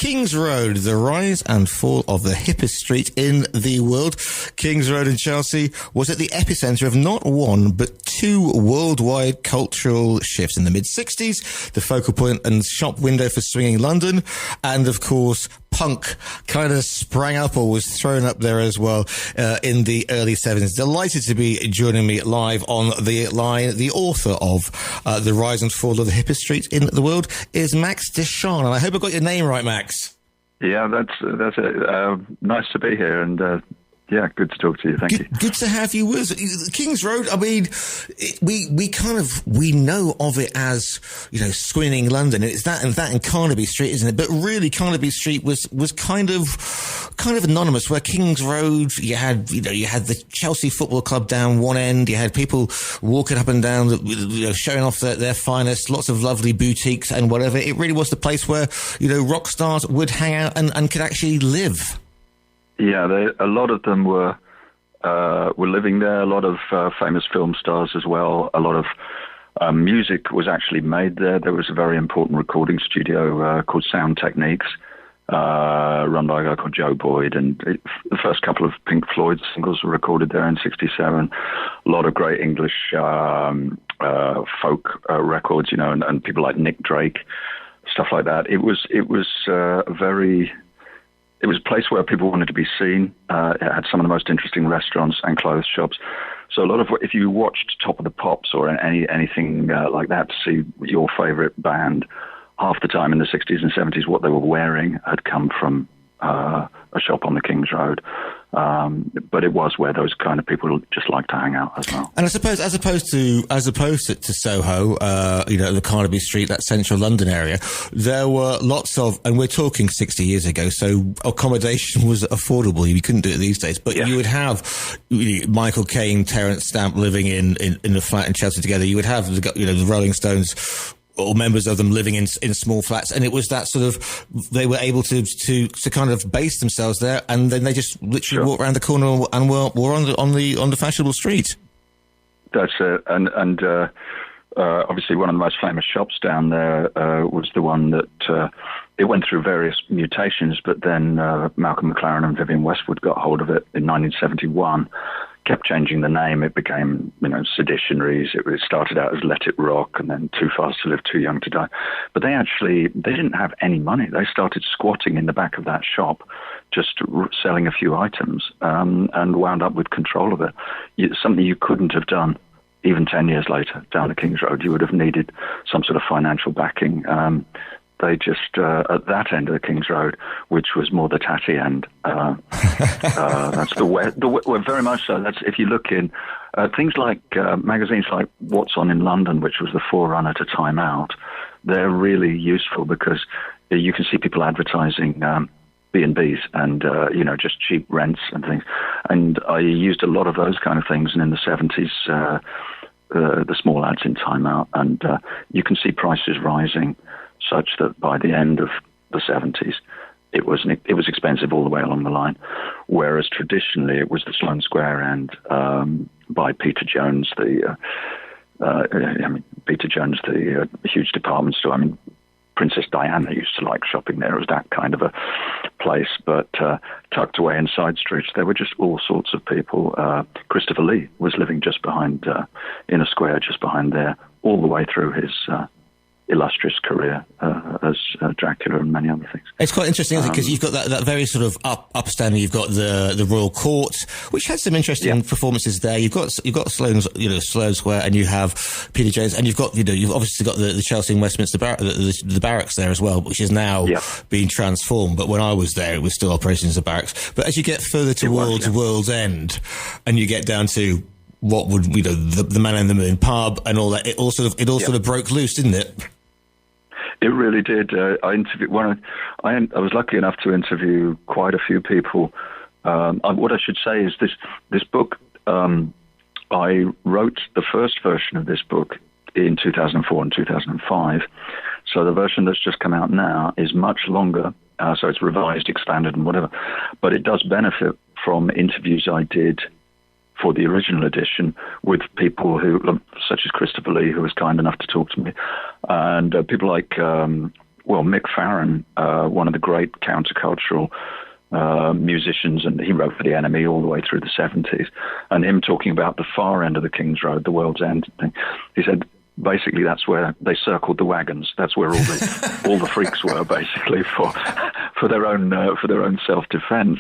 King's Road, the rise and fall of the hippest street in the world. King's Road in Chelsea was at the epicenter of not one, but two worldwide cultural shifts in the mid-60s, the focal point and shop window for swinging London, and of course, punk kind of sprang up or was thrown up there as well in the early 70s. Delighted to be joining me live on the line. The author of The Rise and Fall of the Hippest Street in the World is Max Dechame. And I hope I got your name right, Max. Yeah, that's it. Nice to be here, and yeah, good to talk to you. Thank you. Good to have you with us. King's Road, I mean, we know of it as, swinging London. It's that and Carnaby Street, isn't it? But really, Carnaby Street was kind of anonymous, where King's Road, you had the Chelsea Football Club down one end, you had people walking up and down, showing off their finest, lots of lovely boutiques and whatever. It really was the place where, rock stars would hang out and could actually live. Yeah, a lot of them were living there. A lot of famous film stars as well. A lot of music was actually made there. There was a very important recording studio called Sound Techniques, run by a guy called Joe Boyd. And the first couple of Pink Floyd singles were recorded there in '67. A lot of great English folk records, and people like Nick Drake, stuff like that. It was It was a place where people wanted to be seen. It had some of the most interesting restaurants and clothes shops. So a lot of, if you watched Top of the Pops or anything like that to see your favorite band, half the time in the 60s and 70s, what they were wearing had come from a shop on the King's Road. But it was where those kind of people just like to hang out as well. And I suppose, as opposed to Soho, the Carnaby Street, that central London area, there were lots of, and we're talking 60 years ago, so accommodation was affordable. You couldn't do it these days, but you would have Michael Caine, Terence Stamp living in a flat in Chelsea together. You would have the Rolling Stones, or members of them living in small flats, and it was that sort of, they were able to kind of base themselves there, and then they just literally walk around the corner and were on the fashionable street. That's it, and obviously one of the most famous shops down there was the one that it went through various mutations, but then Malcolm McLaren and Vivienne Westwood got hold of it in 1971. Kept changing the name. It became, Seditionaries. It started out as Let It Rock, and then Too Fast to Live, Too Young to Die. But they didn't have any money. They started squatting in the back of that shop, just selling a few items, and wound up with control of it. Something you couldn't have done even 10 years later down the King's Road. You would have needed some sort of financial backing. They just, at that end of the King's Road, which was more the tatty end, that's well, very much so. That's, if you look in things like magazines like What's On in London, which was the forerunner to Time Out, they're really useful because you can see people advertising B&Bs and, just cheap rents and things. And I used a lot of those kind of things, and in the 70s, the small ads in Time Out, and you can see prices rising, such that by the end of the 70s, it was expensive all the way along the line. Whereas traditionally, it was the Sloane Square end by Peter Jones, the huge department store. I mean, Princess Diana used to like shopping there. It was that kind of a place. But tucked away in side streets, there were just all sorts of people. Christopher Lee was living just behind, in a square just behind there, all the way through his illustrious career as Dracula and many other things. It's quite interesting, isn't it? Because you've got that very sort of upstanding. You've got the Royal Court, which had some interesting performances there. You've got Sloane Square, and you have Peter Jones, and you've obviously got the Chelsea and Westminster the barracks there as well, which is now being transformed. But when I was there, it was still operating as a barracks. But as you get further towards World's End, and you get down to what would the Man in the Moon pub and all that, it all sort of broke loose, didn't it? It really did. I interviewed I was lucky enough to interview quite a few people. What I should say is this book. I wrote the first version of this book in 2004 and 2005. So the version that's just come out now is much longer. So it's revised, expanded, and whatever. But it does benefit from interviews I did for the original edition with people who, such as Christopher Lee, who was kind enough to talk to me, and people like Mick Farren, one of the great countercultural musicians, and he wrote for the Enemy all the way through the 70s, and him talking about the far end of the King's Road, the World's End thing. He said, basically, that's where they circled the wagons. That's where all the freaks were, basically, for their own self-defense.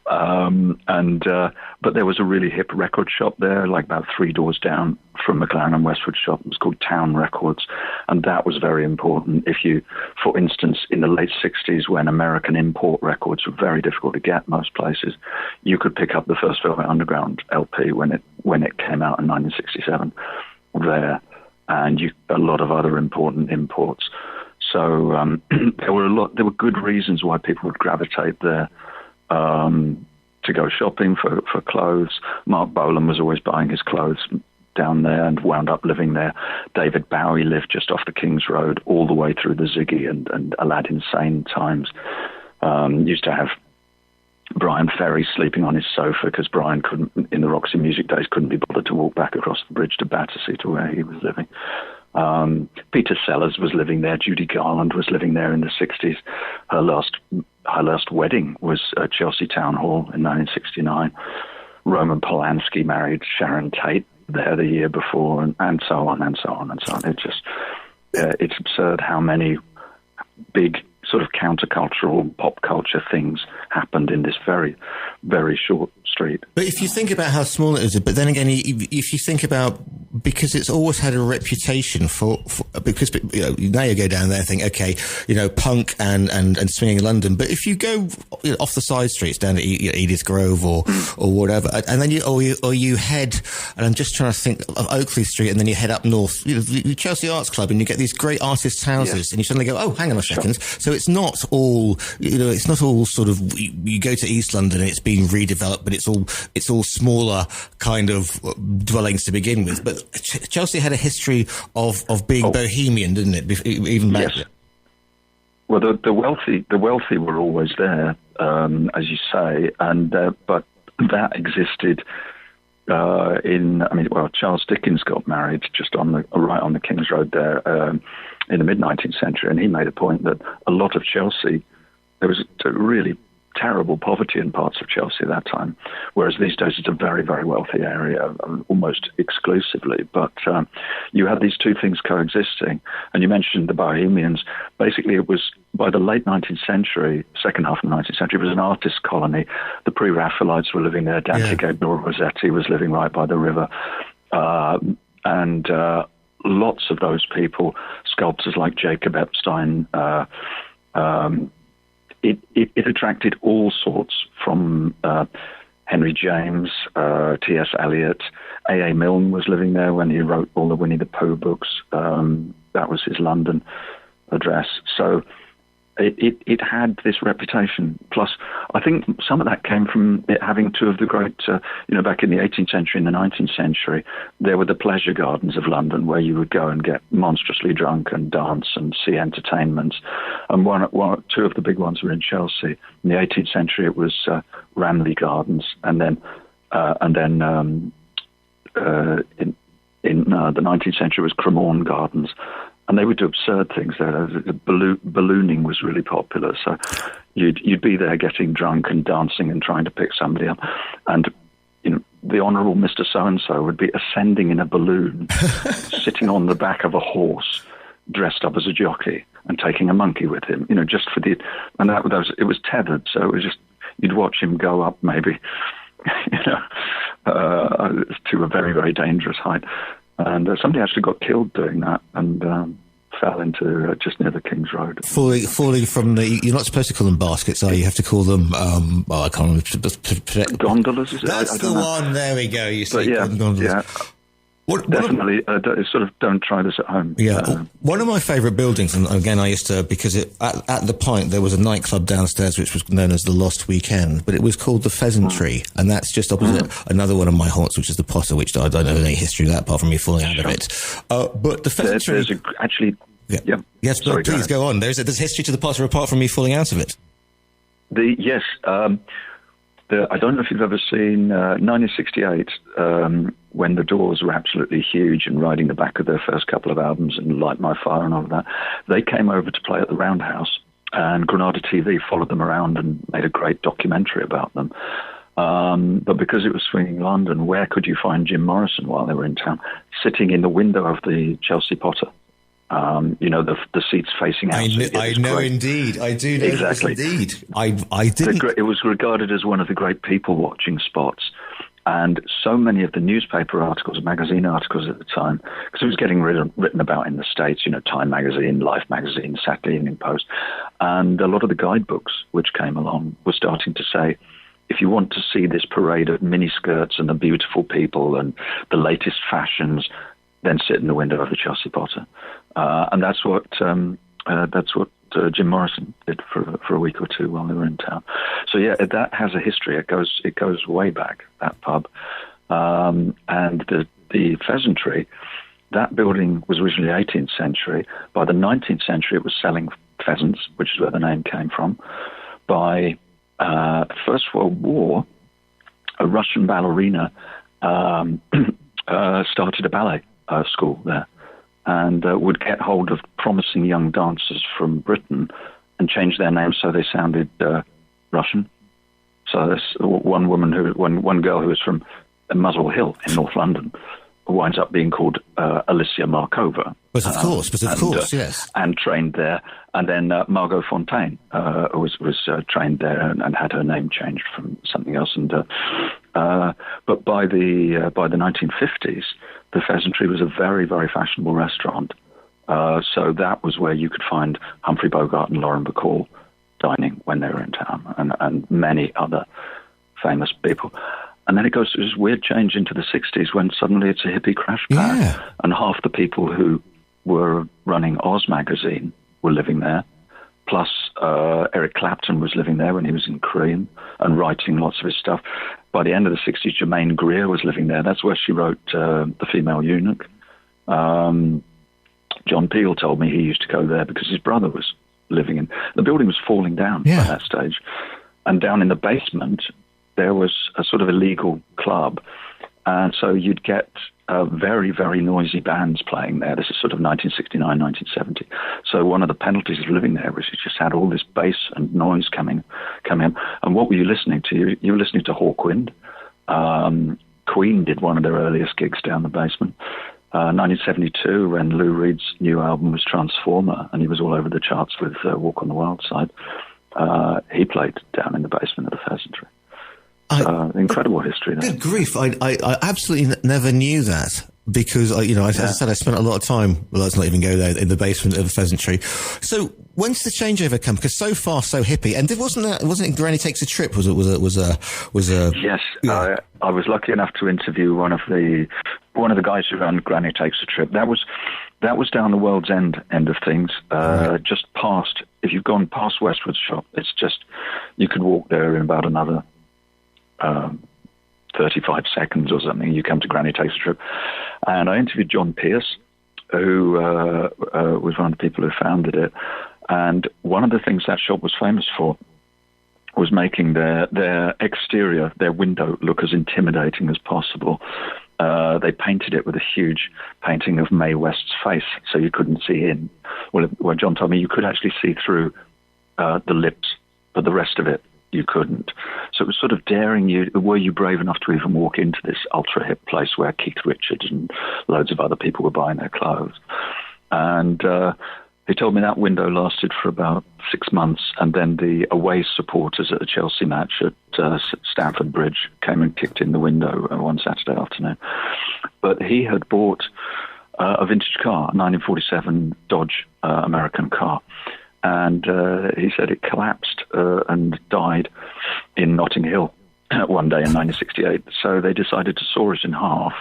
But there was a really hip record shop there, like about 3 doors down from McLaren and Westwood shop. It was called Town Records, and that was very important. If you, for instance, in the late 60s, when American import records were very difficult to get most places, you could pick up the first Velvet Underground LP when it came out in 1967 there. And a lot of other important imports. So there were good reasons why people would gravitate there to go shopping for clothes. Mark Bolan was always buying his clothes down there and wound up living there. David Bowie lived just off the King's Road all the way through the Ziggy and Aladdin Sane times. Used to have Brian Ferry sleeping on his sofa because Brian couldn't, in the Roxy Music days, couldn't be bothered to walk back across the bridge to Battersea to where he was living. Peter Sellers was living there. Judy Garland was living there in the 60s. Her last wedding was at Chelsea Town Hall in 1969. Roman Polanski married Sharon Tate there the year before, and so on and so on and so on. It's absurd how many big sort of countercultural pop culture things happened in this very, very short street. But if you think about how small it is, but then again, if you think about, because it's always had a reputation for because, now you go down there and think, okay, punk and swinging in London. But if you go off the side streets down to Edith Grove or whatever, and then you head, and I'm just trying to think of Oakley Street, and then you head up north, the Chelsea Arts Club, and you get these great artists' houses, and you suddenly go, oh, hang on a second. Sure. So it's not all, it's not all sort of, you go to East London and it's being redeveloped, but it's all smaller kind of dwellings to begin with. But Chelsea had a history of being bohemian, didn't it? Even back then. Well, the wealthy were always there, as you say, and but that existed. Charles Dickens got married just right on the King's Road there in the mid-19th century, and he made a point that a lot of Chelsea, there was a really terrible poverty in parts of Chelsea at that time, whereas these days it's a very, very wealthy area, almost exclusively. But you had these two things coexisting, and you mentioned the Bohemians. Basically, it was by the late 19th century, second half of the 19th century, it was an artist colony. The Pre-Raphaelites were living there. Dante Gabriel Rossetti was living right by the river. And lots of those people, sculptors like Jacob Epstein, it attracted all sorts from Henry James, T.S. Eliot. A.A. Milne was living there when he wrote all the Winnie the Pooh books. That was his London address. So it had this reputation. Plus, I think some of that came from it having two of the great, back in the 18th century and the 19th century, there were the pleasure gardens of London where you would go and get monstrously drunk and dance and see entertainments. And two of the big ones were in Chelsea. In the 18th century, it was Ramley Gardens, and then in the 19th century, it was Cremorne Gardens. And they would do absurd things there. Ballooning was really popular. So you'd be there getting drunk and dancing and trying to pick somebody up. And, the Honourable Mr. So-and-so would be ascending in a balloon, sitting on the back of a horse, dressed up as a jockey and taking a monkey with him, just for it was tethered. So it was just, you'd watch him go up maybe, to a very, very dangerous height. And somebody actually got killed doing that and fell into just near the King's Road. Falling from the... You're not supposed to call them baskets, are you? You have to call them... I can't remember. Gondolas, is it? That's the one. There we go. You see, gondolas. Yeah. Definitely, sort of don't try this at home. Yeah. One of my favourite buildings, and again, I used to, because at the Pint, there was a nightclub downstairs which was known as the Lost Weekend, but it was called the Pheasantry, and that's just opposite another one of my haunts, which is the Potter, which I don't know any history of that apart from me falling out of it. But the Pheasantry... Yeah. Yes, but please go on. There's history to the Potter apart from me falling out of it. I don't know if you've ever seen 1968. when the Doors were absolutely huge and riding the back of their first couple of albums and Light My Fire and all of that, they came over to play at the Roundhouse, and Granada TV followed them around and made a great documentary about them. But because it was swinging London, where could you find Jim Morrison while they were in town? Sitting in the window of the Chelsea Potter. The seats facing out. I know indeed. I do know exactly. Indeed. I didn't. It was regarded as one of the great people-watching spots. And so many of the newspaper articles, magazine articles at the time, because it was getting written about in the States, Time Magazine, Life Magazine, Saturday Evening Post, and a lot of the guidebooks which came along were starting to say, if you want to see this parade of miniskirts and the beautiful people and the latest fashions, then sit in the window of the Chelsea Potter. And that's what Jim Morrison did for a week or two while they were in town. So yeah, that has a history. It goes way back, that pub. And the Pheasantry, that building was originally 18th century. By the 19th century, it was selling pheasants, which is where the name came from. By First World War, a Russian ballerina started a ballet school there, and would get hold of promising young dancers from Britain and change their names so they sounded Russian. So there's one girl who was from Muswell Hill in North London winds up being called Alicia Markova. But of course, yes. And trained there. And then Margot Fontaine was trained there and had her name changed from something else. And but by the 1950s, the Pheasantry was a very, very fashionable restaurant. So that was where you could find Humphrey Bogart and Lauren Bacall dining when they were in town, and many other famous people. And then it goes through this weird change into the 60s when suddenly it's a hippie crash pad. Yeah. And half the people who were running Oz magazine were living there. Plus, Eric Clapton was living there when he was in Cream and writing lots of his stuff. By the end of the 60s, Germaine Greer was living there. That's where she wrote The Female Eunuch. John Peel told me he used to go there because his brother was living in... The building was falling down by that stage. And down in the basement, there was a sort of illegal club. And so you'd get very, very noisy bands playing there. This is sort of 1969, 1970. So one of the penalties of living there was you just had all this bass and noise coming in. And what were you listening to? You were listening to Hawkwind. Queen did one of their earliest gigs down the basement. 1972, when Lou Reed's new album was Transformer, and he was all over the charts with Walk on the Wild Side, he played down in the basement of the Pheasantry. Incredible history there. Good grief. I absolutely never knew that because, as I said, I spent a lot of time, well, let's not even go there, in the basement of the Pheasantry. So when's the changeover come? Because so far, so hippie. And wasn't it Granny Takes a Trip? Was a Yes. Yeah. I was lucky enough to interview one of the guys who ran Granny Takes a Trip. That was down the World's End of things, just past, if you've gone past Westwood's shop, it's just, you could walk there in about another 35 seconds or something. You come to Granny Takes a Trip. And I interviewed John Pierce, who was one of the people who founded it. And one of the things that shop was famous for was making their exterior, their window, look as intimidating as possible. They painted it with a huge painting of Mae West's face, so you couldn't see in. Well, John told me you could actually see through the lips, but the rest of it you couldn't. So it was sort of daring you. Were you brave enough to even walk into this ultra hip place where Keith Richards and loads of other people were buying their clothes? And he told me that window lasted for about 6 months, and then the away supporters at a Chelsea match at Stamford Bridge came and kicked in the window one Saturday afternoon. But he had bought a vintage car, a 1947 Dodge American car, and he said it collapsed and died in Notting Hill one day in 1968. So they decided to saw it in half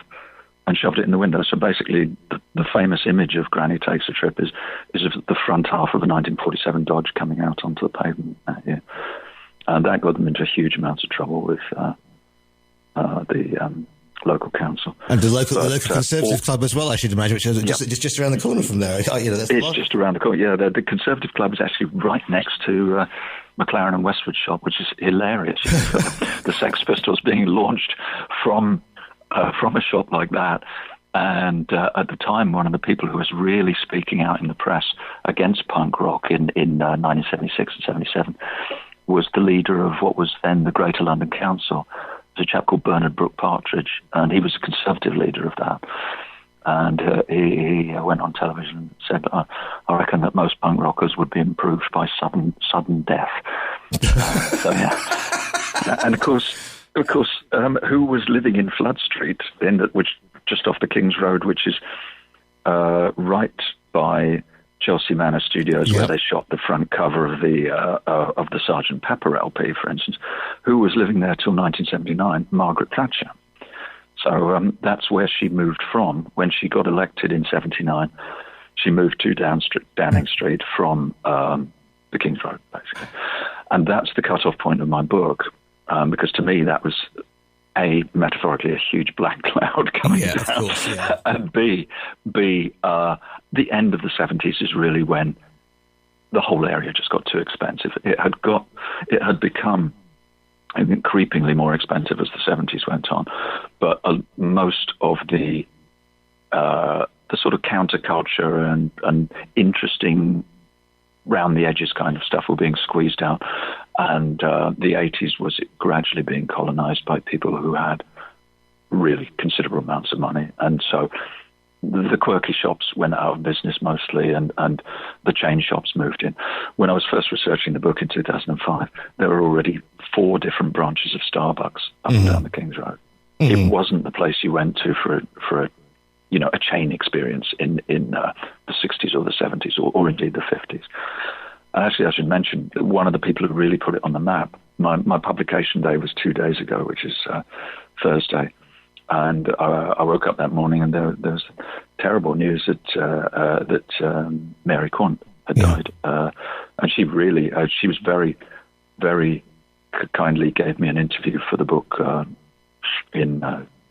and shoved it in the window. So basically, the famous image of Granny Takes a Trip is of the front half of a 1947 Dodge coming out onto the pavement that year. And that got them into huge amounts of trouble with the local council. And the local Conservative Club as well, I should imagine, which is just around the corner from there. It's just around the corner, yeah. The Conservative Club is actually right next to McLaren and Westwood shop, which is hilarious. The Sex Pistols being launched from from a shop like that. And at the time, one of the people who was really speaking out in the press against punk rock in 1976 and 77 was the leader of what was then the Greater London Council. It was a chap called Bernard Brooke Partridge, and he was a conservative leader of that. And he went on television and said, I reckon that most punk rockers would be improved by sudden death. So, yeah. And of course, who was living in Flood Street, which just off the King's Road, which is right by Chelsea Manor Studios, where they shot the front cover of the Sgt. Pepper LP, for instance. Who was living there till 1979? Margaret Thatcher. So that's where she moved from. When she got elected in 79, she moved to Downing Street from the King's Road, basically. And that's the cut-off point of my book, because to me that was, A, metaphorically a huge black cloud coming down, of course, yeah. And B, the end of the 70s is really when the whole area just got too expensive. It had become creepingly more expensive as the 70s went on, but most of the sort of counterculture and interesting round the edges kind of stuff were being squeezed out, and the 80s was gradually being colonized by people who had really considerable amounts of money, and so the quirky shops went out of business mostly, and the chain shops moved in. When I was first researching the book in 2005, there were already 4 different branches of Starbucks up and down the King's Road. It wasn't the place you went to for a chain experience in the 60s or the 70s or indeed the 50s. And actually, I should mention that one of the people who really put it on the map, my publication day was 2 days ago, which is Thursday. And I woke up that morning and there was terrible news that Mary Quant had died. And she really, she was very, very kindly gave me an interview for the book in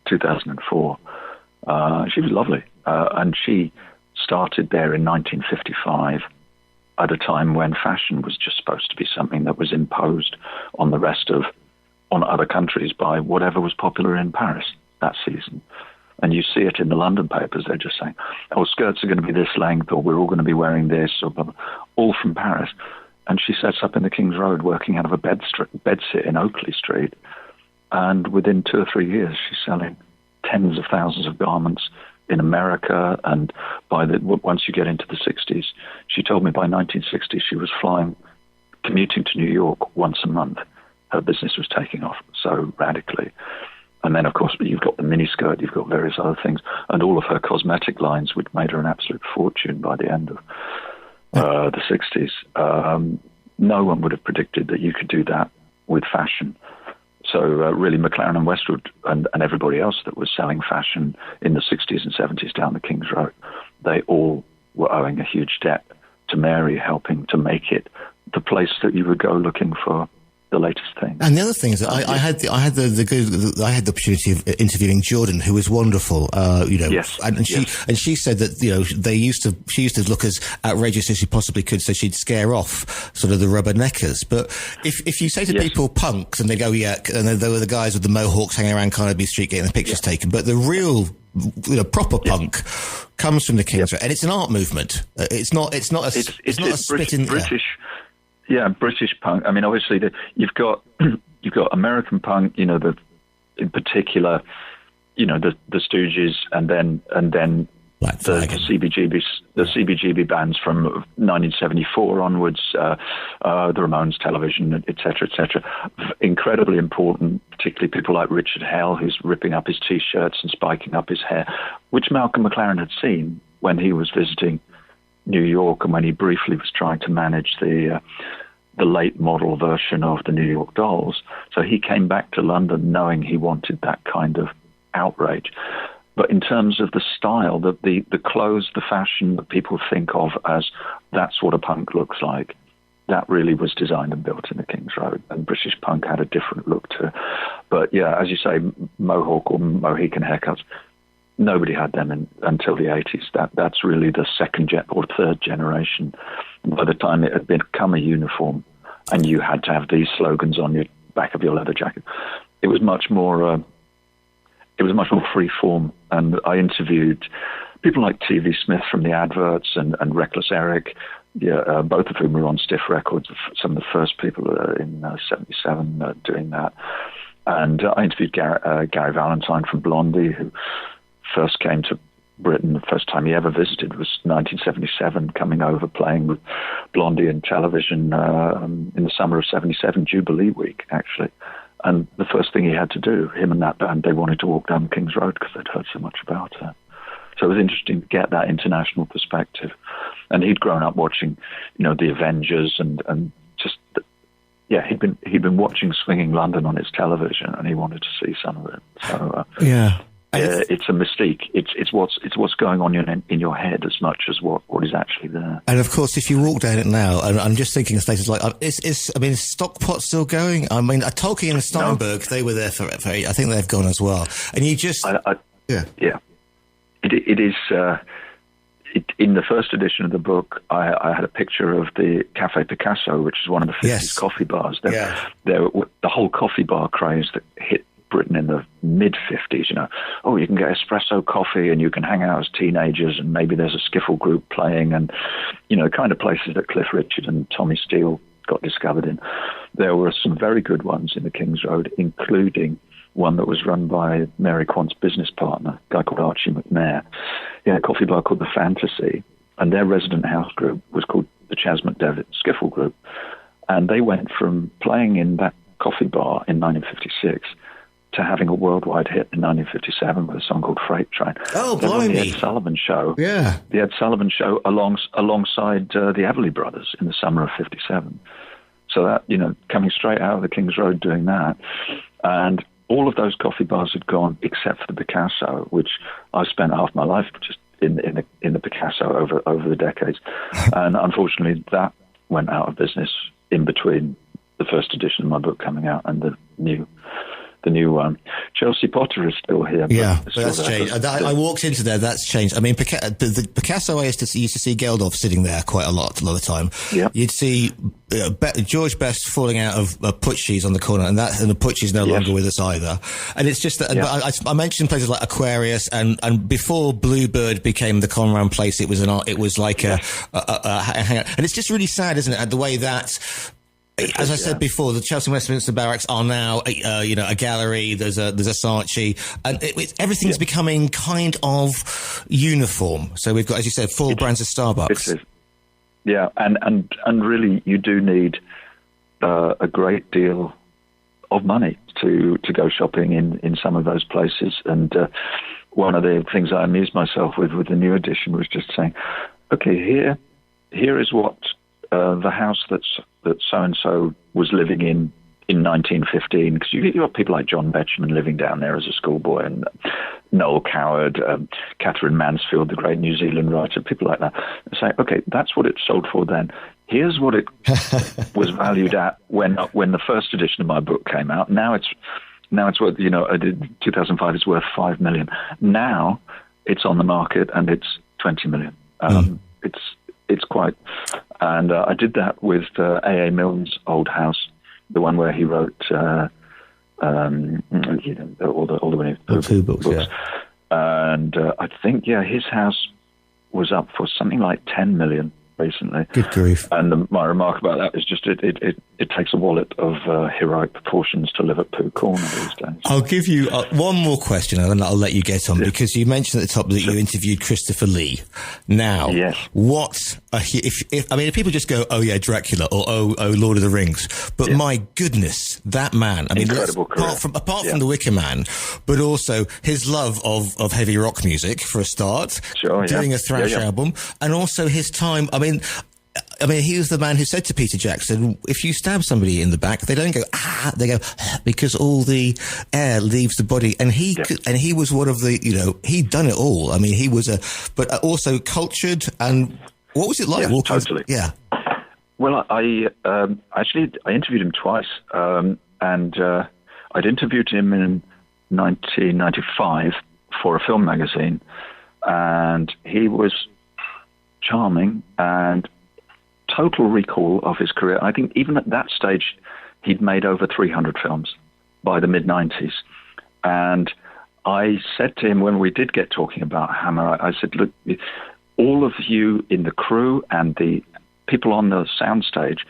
2004. She was lovely. And she started there in 1955 at a time when fashion was just supposed to be something that was imposed on on other countries by whatever was popular in Paris that season. And you see it in the London papers. They're just saying, oh, skirts are going to be this length, or we're all going to be wearing this, or blah, blah, all from Paris. And she sets up in the King's Road working out of a bedsit in Oakley Street. And within 2 or 3 years, she's selling tens of thousands of garments in America. And once you get into the 60s, she told me by 1960 she was commuting to New York once a month. Her business was taking off so radically. And then, of course, you've got the miniskirt, you've got various other things, and all of her cosmetic lines, which made her an absolute fortune by the end of the 60s. No one would have predicted that you could do that with fashion. So really, McLaren and Westwood and everybody else that was selling fashion in the 60s and 70s down the King's Road, they all were owing a huge debt to Mary, helping to make it the place that you would go looking for the latest thing. And the other thing is that I had the opportunity of interviewing Jordan, who was wonderful, yes, and she said that, she used to look as outrageous as she possibly could, so she'd scare off sort of the rubberneckers. But if you say to people punks, and they go, yeah, and there were the guys with the mohawks hanging around Carnaby Street getting the pictures taken, but the real, proper punk comes from the King's Road, and it's an art movement. It's not a spit in British. Yeah, British punk. I mean, obviously, you've got American punk. In particular, the Stooges, and then the CBGB bands from 1974 onwards, the Ramones, Television, etc., etc. Incredibly important, particularly people like Richard Hell, who's ripping up his T-shirts and spiking up his hair, which Malcolm McLaren had seen when he was visiting New York, and when he briefly was trying to manage the late model version of the New York Dolls. So he came back to London knowing he wanted that kind of outrage. But in terms of the style, the clothes, the fashion that people think of as that's what a punk looks like, that really was designed and built in the King's Road. And British punk had a different look to it. But yeah, as you say, Mohawk or Mohican haircuts, nobody had them until the 80s. That's really the second or third generation. By the time it had become a uniform and you had to have these slogans on your back of your leather jacket, it was much more it was much more free form. And I interviewed people like T.V. Smith from the Adverts and Reckless Eric, both of whom were on Stiff Records, some of the first people in 77 doing that. And I interviewed Gary Valentine from Blondie, who first came to Britain. The first time he ever visited was 1977, coming over playing with Blondie in television in the summer of 77, Jubilee Week, actually. And the first thing he had to do, him and that band, they wanted to walk down King's Road because they'd heard so much about it. So it was interesting to get that international perspective. And he'd grown up watching, the Avengers and just, he'd been watching Swinging London on his television, and he wanted to see some of it. So it's a mystique. It's what's going on in your head as much as what is actually there. And of course, if you walk down it now, and I'm just thinking of places like, is Stockpot still going? I mean, Tolkien and Steinberg, they were there for I think they've gone as well. And you just, It is. In the first edition of the book, I had a picture of the Café Picasso, which is one of the 50s coffee bars. The whole coffee bar craze that hit Britain in the mid-50s, you can get espresso coffee and you can hang out as teenagers and maybe there's a skiffle group playing and, kind of places that Cliff Richard and Tommy Steele got discovered in. There were some very good ones in the King's Road, including one that was run by Mary Quant's business partner, a guy called Archie McNair. He had a coffee bar called The Fantasy, and their resident house group was called the Chas McDevitt Skiffle Group. And they went from playing in that coffee bar in 1956 to having a worldwide hit in 1957 with a song called Freight Train. Oh, blimey. The Ed Sullivan Show. Yeah. The Ed Sullivan Show alongside the Everly Brothers in the summer of 57. So that, coming straight out of the King's Road doing that. And all of those coffee bars had gone except for the Picasso, which I spent half my life just in the Picasso over the decades. And unfortunately, that went out of business in between the first edition of my book coming out and the new one. Chelsea Potter is still here. Yeah, but that's changed. I walked into there, that's changed. I mean, the Picasso, I used to see Geldof sitting there quite a lot of the time. Yeah. You'd see George Best falling out of Pucci's on the corner, and the Pucci's no longer with us either. And it's just that, I mentioned places like Aquarius, and before Bluebird became the Conran place, it was like a hangout. And it's just really sad, isn't it, the way that, as I said before, the Chelsea Westminster Barracks are now, a gallery. There's a Saatchi, and everything's becoming kind of uniform. So we've got, as you said, 4 brands of Starbucks. Yeah, and really, you do need a great deal of money to go shopping in some of those places. And one of the things I amused myself with the new edition was just saying, okay, here is what the house that so-and-so was living in 1915, because you got people like John Betjeman living down there as a schoolboy, and Noel Coward, Catherine Mansfield, the great New Zealand writer, people like that, and say, okay, that's what it sold for then. Here's what it was valued at when the first edition of my book came out. Now it's worth, 2005 it's worth $5 million. Now it's on the market and it's $20 million. It's quite, and I did that with A.A. Milne's old house, the one where he wrote all the two books. Yeah. And I think his house was up for something like $10 million recently. Good grief! And my remark about that is just it takes a wallet of heroic proportions to live at Pooh Corner these days. I'll give you one more question, and then I'll let you get on, because you mentioned at the top that you interviewed Christopher Lee. Now, if people just go, oh yeah, Dracula, or oh Lord of the Rings, but my goodness, that man! I mean, apart from the Wicker Man, but also his love of heavy rock music for a start, doing a thrash album, and also his time. I mean, he was the man who said to Peter Jackson, if you stab somebody in the back, they don't go, they go, because all the air leaves the body. And he was one of the, he'd done it all. I mean, he was but also cultured. And what was it like? Yeah, totally. Yeah. Well, I interviewed him twice. And I'd interviewed him in 1995 for a film magazine. And he was charming and total recall of his career. I think even at that stage, he'd made over 300 films by the mid-90s. And I said to him when we did get talking about Hammer, I said, look, all of you in the crew and the people on the soundstage,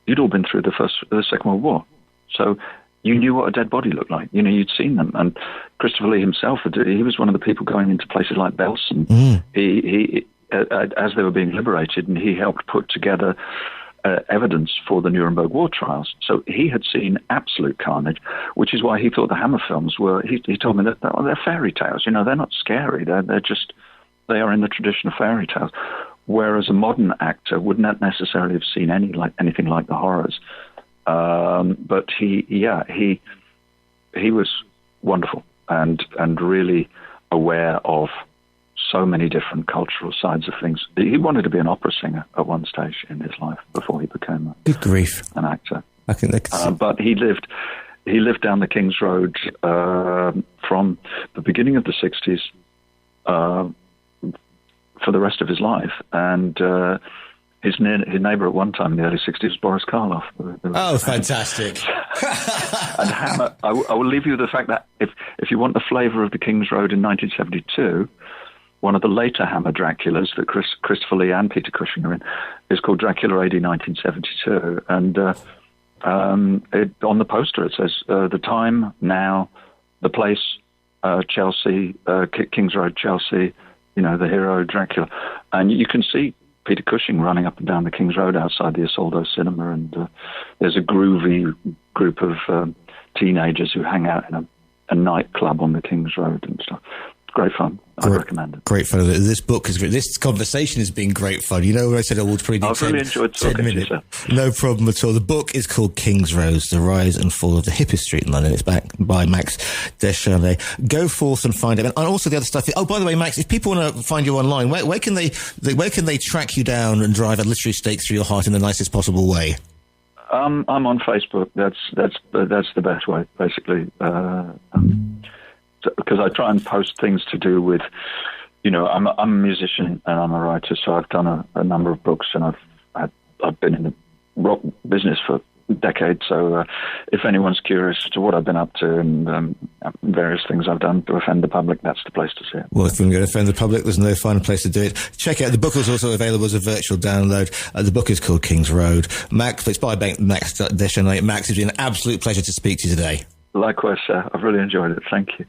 you'd all been through the Second World War. So you knew what a dead body looked like. You know, you'd seen them. And Christopher Lee himself, he was one of the people going into places like Belsen. He as they were being liberated, and he helped put together evidence for the Nuremberg war trials. So he had seen absolute carnage, which is why he thought the Hammer films were, he told me that they're fairy tales. You know, they're not scary. They are in the tradition of fairy tales. Whereas a modern actor would not necessarily have seen anything like the horrors. But he was wonderful and really aware of so many different cultural sides of things. He wanted to be an opera singer at one stage in his life before he became good grief, an actor. I think but he lived down the King's Road from the beginning of the 60s for the rest of his life, and his neighbour at one time in the early 60s was Boris Karloff. Oh, fantastic. And Hammer, I will leave you with the fact that if you want the flavour of the King's Road in 1972, one of the later Hammer Draculas that Christopher Lee and Peter Cushing are in is called Dracula AD 1972. And on the poster it says, the time, now, the place, Chelsea, King's Road, Chelsea, you know, the hero Dracula. And you can see Peter Cushing running up and down the King's Road outside the Isolde Cinema, and there's a groovy group of teenagers who hang out in a nightclub on the King's Road and stuff. Great fun. I recommend it. Great fun. This book is great. This conversation has been great fun. You know, when I said we'll probably do I've really enjoyed talking to you, sir. No problem at all. The book is called King's Road: The Rise and Fall of the Hippest Street in London. It's back by Max Dechame. Go forth and find it. And also the other stuff. Oh, by the way, Max, if people want to find you online, where can they track you down and drive a literary stake through your heart in the nicest possible way? I'm on Facebook. That's the best way, basically. Because I try and post things to do with, you know, I'm a musician and I'm a writer, so I've done a number of books, and I've been in the rock business for decades. So if anyone's curious as to what I've been up to and various things I've done to offend the public, that's the place to see it. Well, if we're going to offend the public, there's no finer place to do it. Check it out. The book is also available as a virtual download. The book is called King's Road. Max, it's by Max Dechame. Max, it's been an absolute pleasure to speak to you today. Likewise, sir. I've really enjoyed it. Thank you.